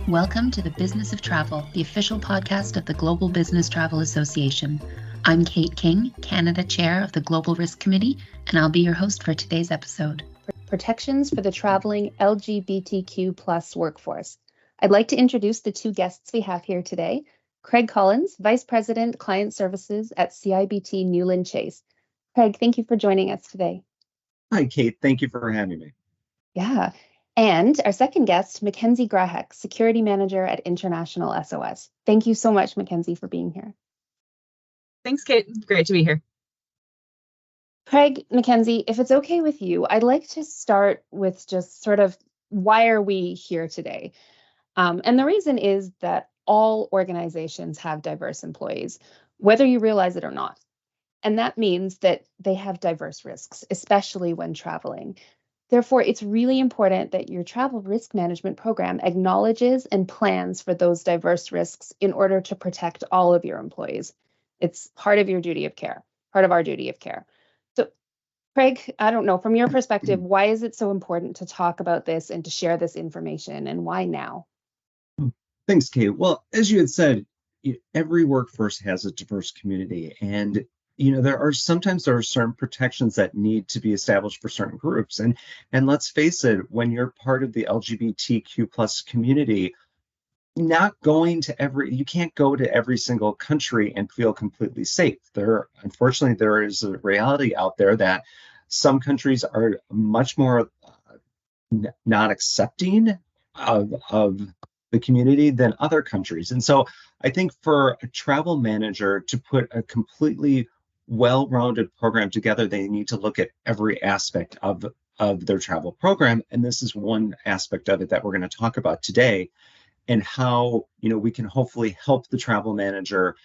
Welcome to the Business of Travel, the official podcast of the Global Business Travel Association. I'm Kate King, Canada Chair of the Global Risk Committee, and I'll be your host for today's episode. Protections for the traveling LGBTQ+ workforce. I'd like to introduce the two guests we have here today. Craig Collins, Vice President, Client Services at CIBT Newland Chase. Craig, thank you for joining us today. Hi, Kate. Thank you for having me. Yeah. And our second guest, Mackenzie Grahek, Security Manager at International SOS. Thank you so much, Mackenzie, for being here. Thanks, Kate. Great to be here. Craig, Mackenzie, if it's okay with you, I'd like to start with just sort of why are we here today? And the reason is that all organizations have diverse employees, whether you realize it or not. And that means that they have diverse risks, especially when traveling. Therefore, it's really important that your travel risk management program acknowledges and plans for those diverse risks in order to protect all of your employees. It's part of your duty of care, part of our duty of care. So, Craig, I don't know, from your perspective, why is it so important to talk about this and to share this information, and why now? Thanks, Kate. Well, as you had said, every workforce has a diverse community, and there are certain protections that need to be established for certain groups. And let's face it, when you're part of the LGBTQ+ community, you can't go to every single country and feel completely safe. Unfortunately, there is a reality out there that some countries are much more not accepting of the community than other countries. And so I think for a travel manager to put a completely well-rounded program together, they need to look at every aspect of their travel program. And this is one aspect of it that we're going to talk about today, and how we can hopefully help the travel manager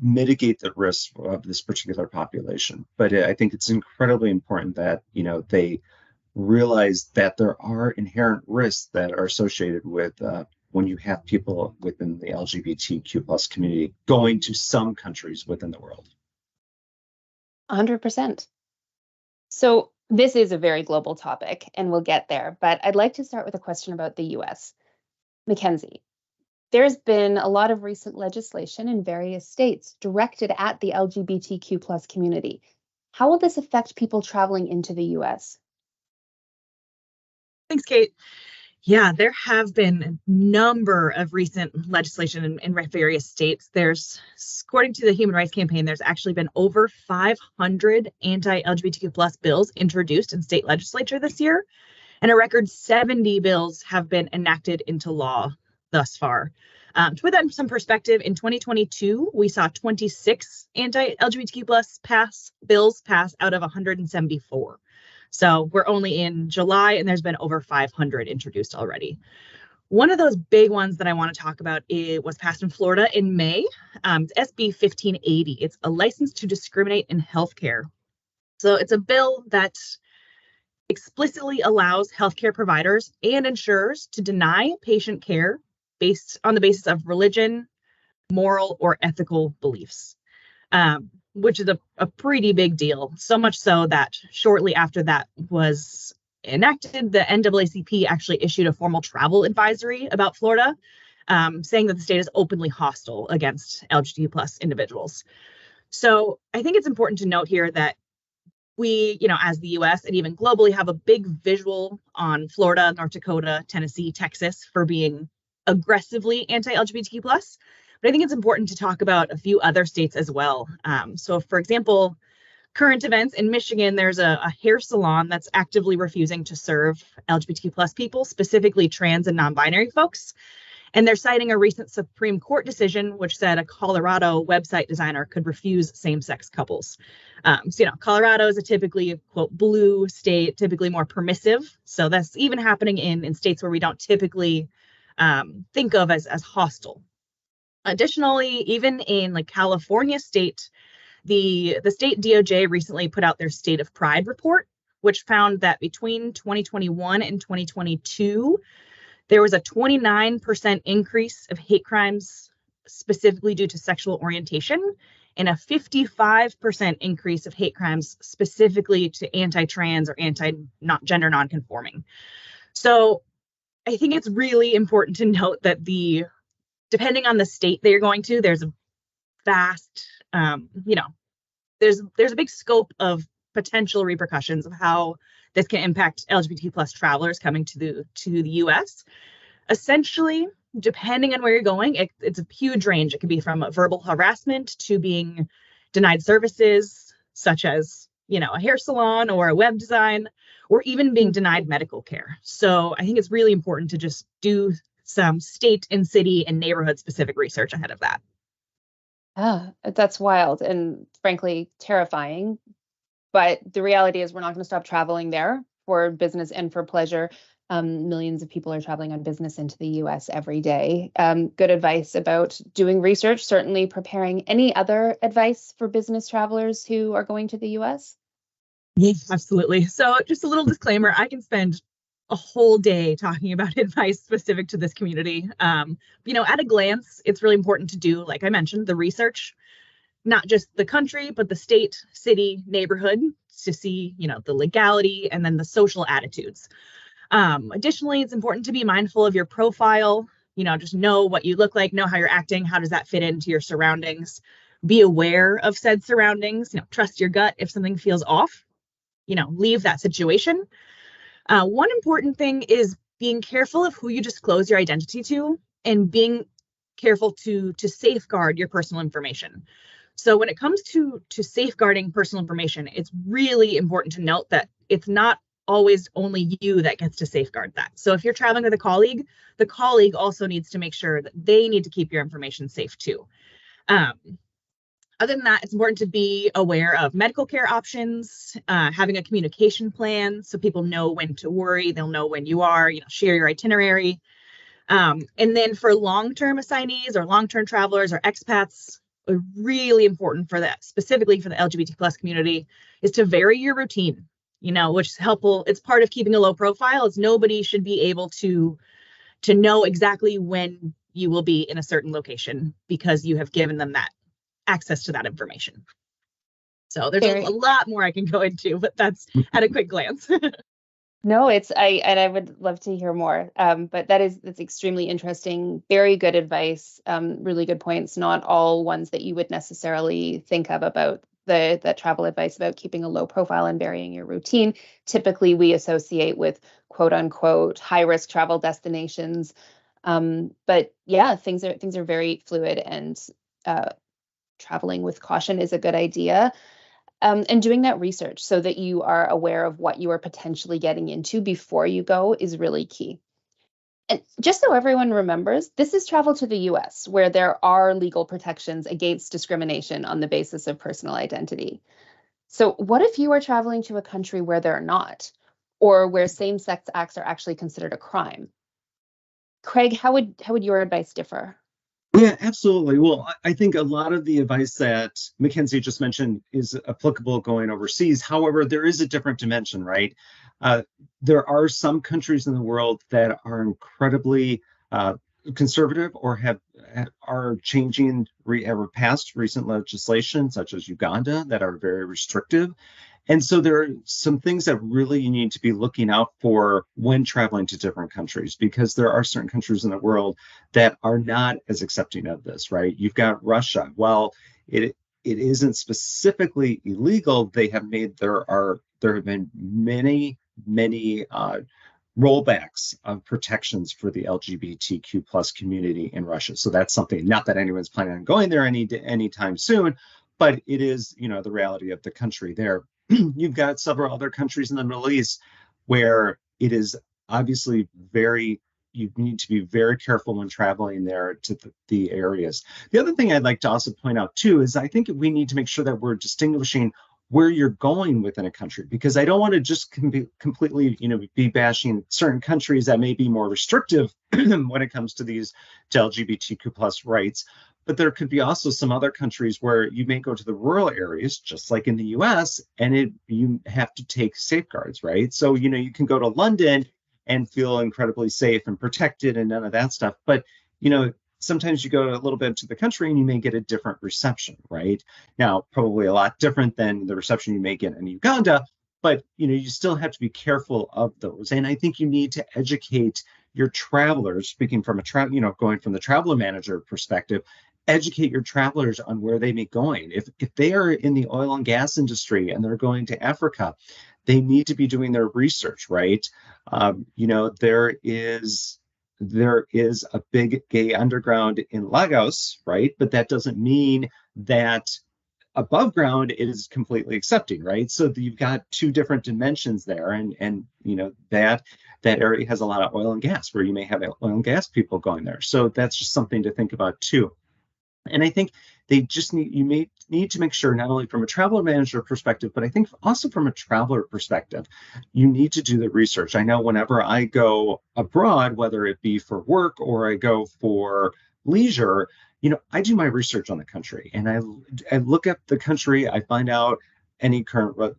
mitigate the risk of this particular population. But I think it's incredibly important that they realize that there are inherent risks that are associated with when you have people within the LGBTQ+ community going to some countries within the world. 100%. So this is a very global topic, and we'll get there. But I'd like to start with a question about the US. Mackenzie, there's been a lot of recent legislation in various states directed at the LGBTQ+ community. How will this affect people traveling into the US? Thanks, Kate. Yeah, there have been a number of recent legislation in various states. According to the Human Rights Campaign, there's actually been over 500 anti-LGBTQ+ bills introduced in state legislature this year, and a record 70 bills have been enacted into law thus far. To put that in some perspective, in 2022, we saw 26 anti-LGBTQ+ bills pass out of 174. So we're only in July, and there's been over 500 introduced already. One of those big ones that I want to talk about was passed in Florida in May. It's SB 1580. It's a license to discriminate in healthcare. So it's a bill that explicitly allows healthcare providers and insurers to deny patient care based on the basis of religion, moral, or ethical beliefs. Which is a pretty big deal. So much so that shortly after that was enacted, the NAACP actually issued a formal travel advisory about Florida, saying that the state is openly hostile against LGBT+ individuals. So I think it's important to note here that we, as the US and even globally, have a big visual on Florida, North Dakota, Tennessee, Texas for being aggressively anti-LGBTQ+. But I think it's important to talk about a few other states as well. So, for example, current events in Michigan, there's a hair salon that's actively refusing to serve LGBTQ+ people, specifically trans and non-binary folks. And they're citing a recent Supreme Court decision, which said a Colorado website designer could refuse same-sex couples. Colorado is a typically, quote, blue state, typically more permissive. So that's even happening in states where we don't typically think of as hostile. Additionally, even in California state, the state DOJ recently put out their State of Pride report, which found that between 2021 and 2022, there was a 29% increase of hate crimes specifically due to sexual orientation and a 55% increase of hate crimes specifically to anti-trans or gender nonconforming. So I think it's really important to note that depending on the state that you're going to, there's a vast, there's a big scope of potential repercussions of how this can impact LGBT plus travelers coming to the US. Essentially, depending on where you're going, it's a huge range. It can be from verbal harassment to being denied services, such as, a hair salon or a web design, or even being denied medical care. So I think it's really important to just do some state and city and neighborhood specific research ahead of that. Yeah, that's wild and frankly terrifying. But the reality is we're not going to stop traveling there for business and for pleasure. Millions of people are traveling on business into the US every day. Good advice about doing research, certainly preparing. Any other advice for business travelers who are going to the US? Yes, absolutely. So just a little disclaimer, I can spend a whole day talking about advice specific to this community. At a glance, it's really important to do, like I mentioned, the research, not just the country, but the state, city, neighborhood to see, the legality and then the social attitudes. Additionally, it's important to be mindful of your profile, just know what you look like, know how you're acting, how does that fit into your surroundings, be aware of said surroundings, trust your gut. If something feels off, leave that situation. One important thing is being careful of who you disclose your identity to and being careful to safeguard your personal information. So when it comes to safeguarding personal information, it's really important to note that it's not always only you that gets to safeguard that. So if you're traveling with a colleague, the colleague also needs to make sure that they need to keep your information safe too. Other than that, it's important to be aware of medical care options, having a communication plan so people know when to worry, they'll know when you are, share your itinerary. And then for long-term assignees or long-term travelers or expats, really important for that, specifically for the LGBT plus community, is to vary your routine, which is helpful. It's part of keeping a low profile. Is nobody should be able to know exactly when you will be in a certain location because you have given them that access to that information. So there's a lot more I can go into, but that's at a quick glance. No, I would love to hear more. But that's extremely interesting. Very good advice. Really good points. Not all ones that you would necessarily think of about the travel advice about keeping a low profile and varying your routine. Typically, we associate with quote unquote high risk travel destinations. But yeah, things are very fluid, and traveling with caution is a good idea. And doing that research so that you are aware of what you are potentially getting into before you go is really key. And just so everyone remembers, this is travel to the US, where there are legal protections against discrimination on the basis of personal identity. So what if you are traveling to a country where there are not, or where same-sex acts are actually considered a crime? Craig, how would your advice differ? Yeah, absolutely. Well, I think a lot of the advice that Mackenzie just mentioned is applicable going overseas. However, there is a different dimension, right? There are some countries in the world that are incredibly conservative or are changing have passed recent legislation, such as Uganda, that are very restrictive. And so there are some things that really you need to be looking out for when traveling to different countries, because there are certain countries in the world that are not as accepting of this, right? You've got Russia. While it isn't specifically illegal, there have been many rollbacks of protections for the LGBTQ plus community in Russia. So that's something, not that anyone's planning on going there anytime soon, but it is, the reality of the country there. You've got several other countries in the Middle East where it is obviously you need to be very careful when traveling there to the areas. The other thing I'd like to also point out too is I think we need to make sure that we're distinguishing where you're going within a country, because I don't want to just completely, be bashing certain countries that may be more restrictive when it comes to LGBTQ plus rights. But there could be also some other countries where you may go to the rural areas, just like in the US, and you have to take safeguards, right? So, you can go to London and feel incredibly safe and protected and none of that stuff. But, sometimes you go a little bit to the country and you may get a different reception, right? Now, probably a lot different than the reception you may get in Uganda, but you still have to be careful of those. And I think you need to educate your travelers, speaking from going from the traveler manager perspective, educate your travelers on where they may be going. If they are in the oil and gas industry and they're going to Africa, they need to be doing their research, right? There is a big gay underground in Lagos, right? But that doesn't mean that above ground it is completely accepting, right? So you've got two different dimensions there, and that area has a lot of oil and gas, where you may have oil and gas people going there. So that's just something to think about too. And I think you may need to make sure, not only from a traveler manager perspective, but I think also from a traveler perspective, you need to do the research. I know whenever I go abroad, whether it be for work or I go for leisure, I do my research on the country, and I look at the country. I find out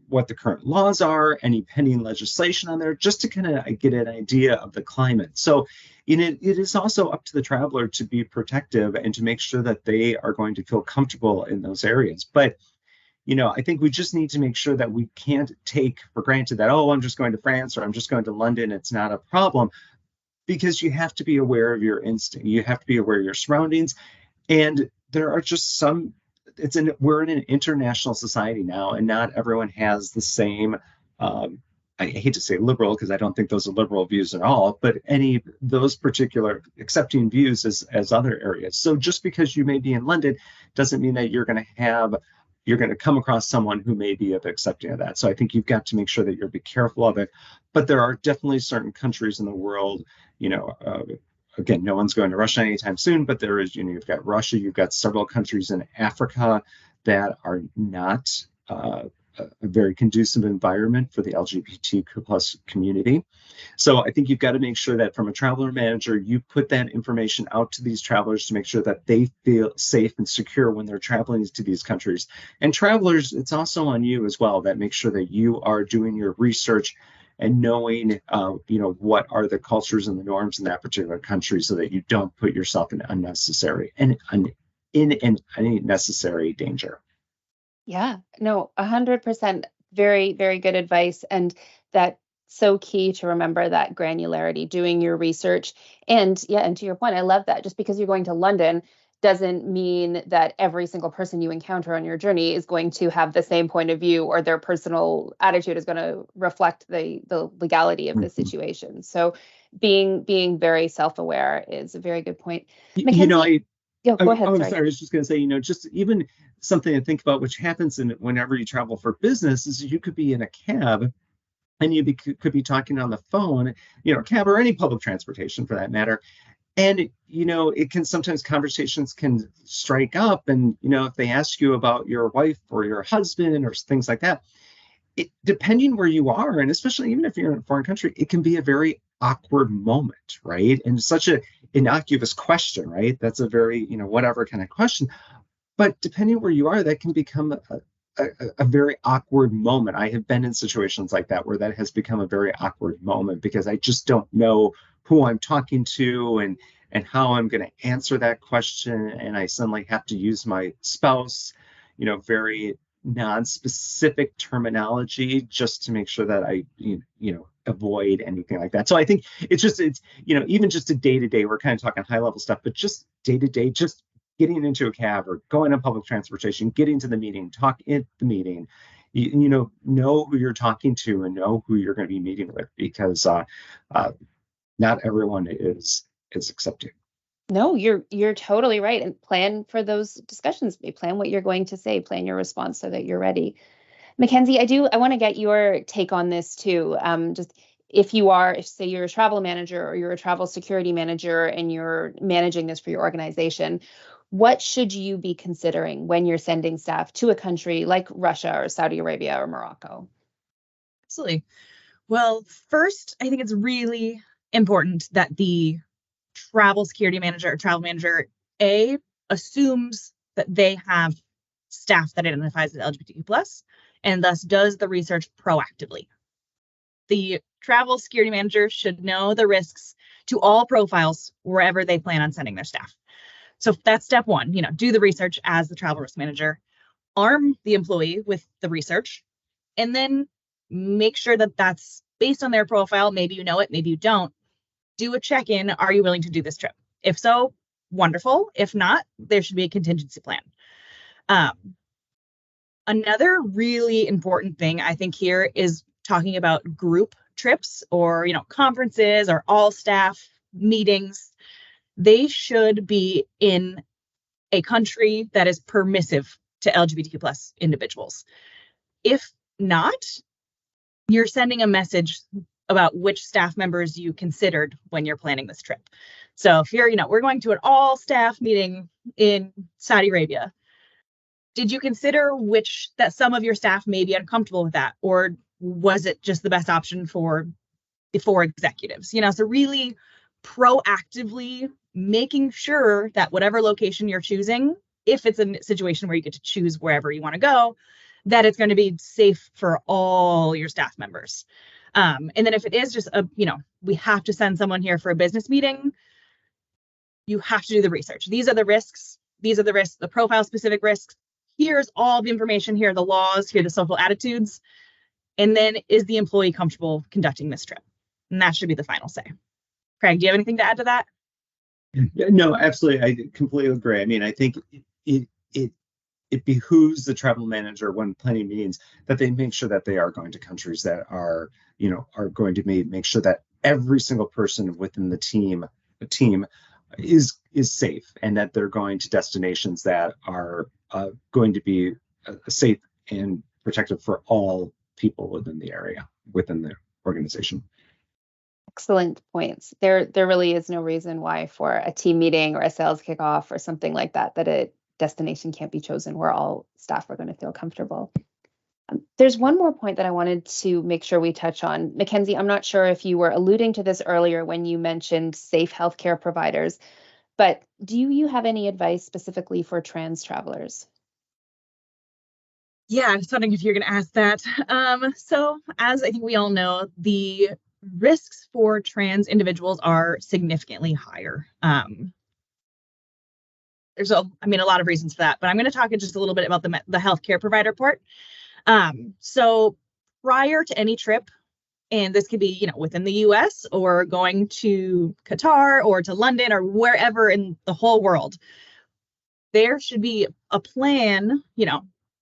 what the current laws are, any pending legislation on there, just to kind of get an idea of the climate. So it is also up to the traveler to be protective and to make sure that they are going to feel comfortable in those areas. But I think we just need to make sure that we can't take for granted that, oh, I'm just going to France or I'm just going to London, it's not a problem, because you have to be aware of your instinct. You have to be aware of your surroundings. And there are just we're in an international society now, and not everyone has the same, I hate to say liberal, because I don't think those are liberal views at all, but those particular accepting views as other areas. So just because you may be in London doesn't mean that you're going to come across someone who may be accepting of that. So I think you've got to make sure that you're be careful of it. But there are definitely certain countries in the world, again, no one's going to Russia anytime soon, but there is, you've got Russia, you've got several countries in Africa that are not a very conducive environment for the LGBTQ plus community. So I think you've got to make sure that from a traveler manager, you put that information out to these travelers to make sure that they feel safe and secure when they're traveling to these countries. And travelers, it's also on you as well, that make sure that you are doing your research and knowing, what are the cultures and the norms in that particular country, so that you don't put yourself in unnecessary danger. Yeah, no, 100%. Very, very good advice. And that's so key to remember, that granularity, doing your research. And to your point, I love that. Just because you're going to London doesn't mean that every single person you encounter on your journey is going to have the same point of view, or their personal attitude is going to reflect the legality of the situation. So being very self-aware is a very good point. Mackenzie, go ahead. Sorry. I was just going to say, just even something to think about, which happens whenever you travel for business, is you could be in a cab and you could be talking on the phone, cab or any public transportation for that matter. And, it can sometimes, conversations can strike up. And, if they ask you about your wife or your husband or things like that, depending where you are, and especially even if you're in a foreign country, it can be a very awkward moment, right? And such an innocuous question, right? That's a very, whatever kind of question. But depending where you are, that can become a very awkward moment. I have been in situations like that where that has become a very awkward moment, because I just don't know who I'm talking to and how I'm going to answer that question. And I suddenly have to use my spouse, very non-specific terminology, just to make sure that I, avoid anything like that. So I think it's even just a day-to-day, we're kind of talking high level stuff, but just day-to-day, just getting into a cab or going on public transportation, getting to the meeting, talk at the meeting, know who you're talking to and know who you're going to be meeting with, because not everyone is accepting. No, you're totally right. And plan for those discussions. Plan what you're going to say, plan your response so that you're ready. Mackenzie, I want to get your take on this too. Just if say you're a travel manager or you're a travel security manager and you're managing this for your organization, what should you be considering when you're sending staff to a country like Russia or Saudi Arabia or Morocco? Absolutely. Well, first, I think it's really important that the travel security manager or travel manager assumes that they have staff that identifies as LGBTQ+, and thus does the research proactively. The travel security manager should know the risks to all profiles wherever they plan on sending their staff. So that's step one, do the research as the travel risk manager, arm the employee with the research, and then make sure that that's based on their profile. Maybe you know it, maybe you don't. Do a check-in. Are you willing to do this trip? If so, wonderful. If not, there should be a contingency plan. Another really important thing I think here is talking about group trips or, conferences or all staff meetings. They should be in a country that is permissive to LGBTQ plus individuals. If not, you're sending a message about which staff members you considered when you're planning this trip. So if you're, we're going to an all staff meeting in Saudi Arabia, did you consider that some of your staff may be uncomfortable with that? Or was it just the best option for the 4 executives? So really proactively making sure that whatever location you're choosing, if it's a situation where you get to choose wherever you want to go, that it's going to be safe for all your staff members. And then if it is just we have to send someone here for a business meeting, you have to do the research. These are the risks. The profile specific risks. Here's all the information. Here are the laws. Here are the social attitudes. And then is the employee comfortable conducting this trip? And that should be the final say. Craig, do you have anything to add to that? Yeah, no, absolutely. I completely agree. I mean, I think it behooves the travel manager when planning meetings that they make sure that they are going to countries that are going to make sure that every single person within the team is safe, and that they're going to destinations that are going to be safe and protective for all people within the area, within the organization. Excellent points. There really is no reason why for a team meeting or a sales kickoff or something like that a destination can't be chosen where all staff are going to feel comfortable. There's one more point that I wanted to make sure we touch on. Mackenzie, I'm not sure if you were alluding to this earlier when you mentioned safe healthcare providers, but do you have any advice specifically for trans travelers? Yeah, I was wondering if you're going to ask that. So as I think we all know, the risks for trans individuals are significantly higher. There's a lot of reasons for that, but I'm going to talk just a little bit about the healthcare provider part. So prior to any trip, and this could be, within the US or going to Qatar or to London or wherever in the whole world, there should be a plan,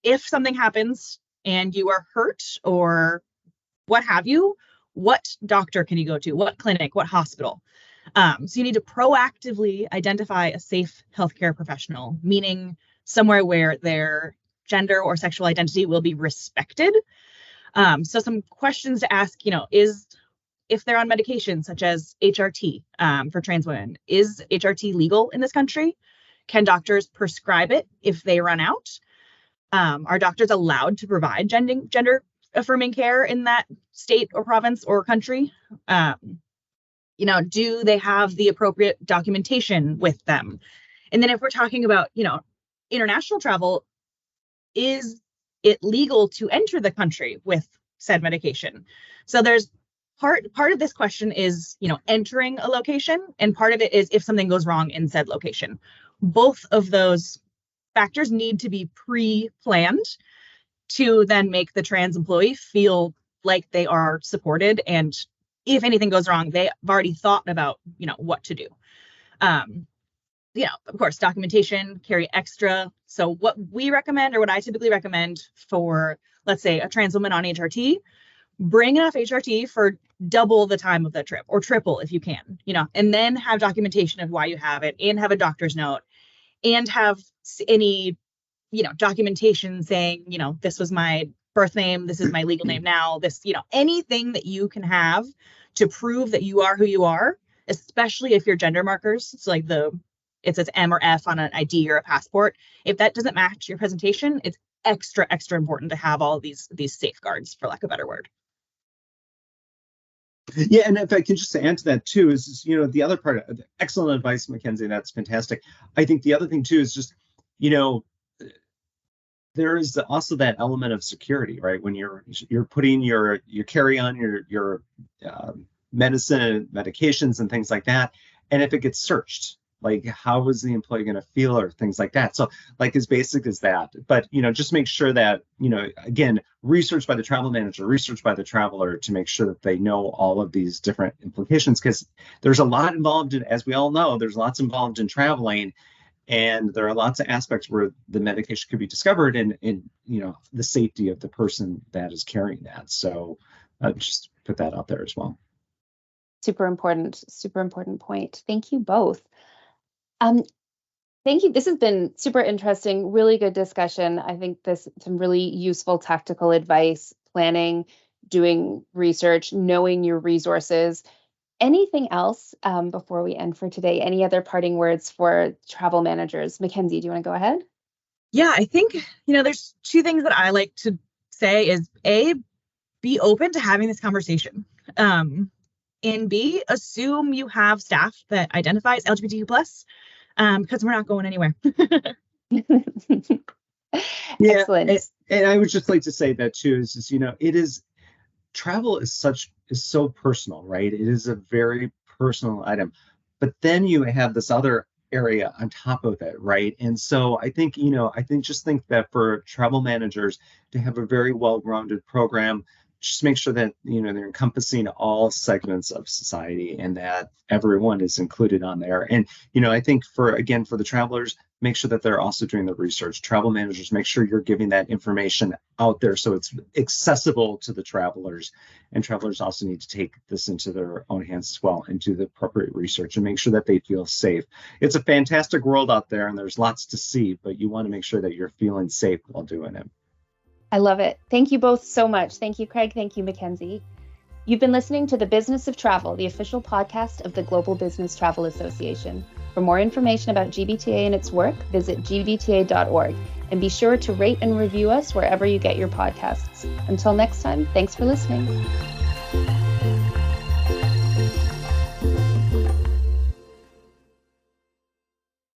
if something happens and you are hurt or what have you, what doctor can you go to, what clinic, what hospital? So you need to proactively identify a safe healthcare professional, meaning somewhere where their gender or sexual identity will be respected. So some questions to ask, is if they're on medication such as HRT for trans women, is HRT legal in this country? Can doctors prescribe it if they run out? Are doctors allowed to provide gender affirming care in that state or province or country? Do they have the appropriate documentation with them? And then if we're talking about, international travel, is it legal to enter the country with said medication? So there's part of this question is, entering a location, and part of it is if something goes wrong in said location. Both of those factors need to be pre-planned to then make the trans employee feel like they are supported, and if anything goes wrong, they've already thought about, what to do. Of course, documentation, carry extra. So what we recommend, or what I typically recommend for, let's say, a trans woman on HRT, bring enough HRT for double the time of the trip, or triple if you can, and then have documentation of why you have it, and have a doctor's note, and have any, documentation saying, this was my birth name, this is my legal name now, this, anything that you can have to prove that you are who you are, especially if your gender markers, it's like it says M or F on an ID or a passport. If that doesn't match your presentation, it's extra important to have all these safeguards, for lack of a better word. Yeah, and if I can just add to that too, is the other part of excellent advice, Mackenzie, that's fantastic. I think the other thing too is just, there is also that element of security, right? When you're putting your carry-on, your medicine and medications and things like that, and if it gets searched, Like, how is the employee going to feel, or things like that. So like as basic as that. But, just make sure that, again, research by the travel manager, research by the traveler, to make sure that they know all of these different implications, because there's a lot involved in, as we all know, there's lots involved in traveling. And there are lots of aspects where the medication could be discovered, and the safety of the person that is carrying that. So just put that out there as well. Super important point. Thank you both. Thank you. This has been super interesting, really good discussion. I think some really useful tactical advice, planning, doing research, knowing your resources. Anything else before we end for today? Any other parting words for travel managers? Mackenzie, do you want to go ahead? Yeah, I think, there's two things that I like to say is A, be open to having this conversation. And B, assume you have staff that identifies LGBTQ+, because we're not going anywhere. Yeah, excellent. And I would just like to say that too, is travel is so personal, right? It is a very personal item, but then you have this other area on top of it, right? And so I think that for travel managers to have a very well-rounded program, just make sure that they're encompassing all segments of society and that everyone is included on there. And I think for the travelers, make sure that they're also doing the research. Travel managers, make sure you're giving that information out there so it's accessible to the travelers. And travelers also need to take this into their own hands as well and do the appropriate research and make sure that they feel safe. It's a fantastic world out there and there's lots to see, but you want to make sure that you're feeling safe while doing it. I love it. Thank you both so much. Thank you, Craig. Thank you, Mackenzie. You've been listening to The Business of Travel, the official podcast of the Global Business Travel Association. For more information about GBTA and its work, visit gbta.org and be sure to rate and review us wherever you get your podcasts. Until next time, thanks for listening.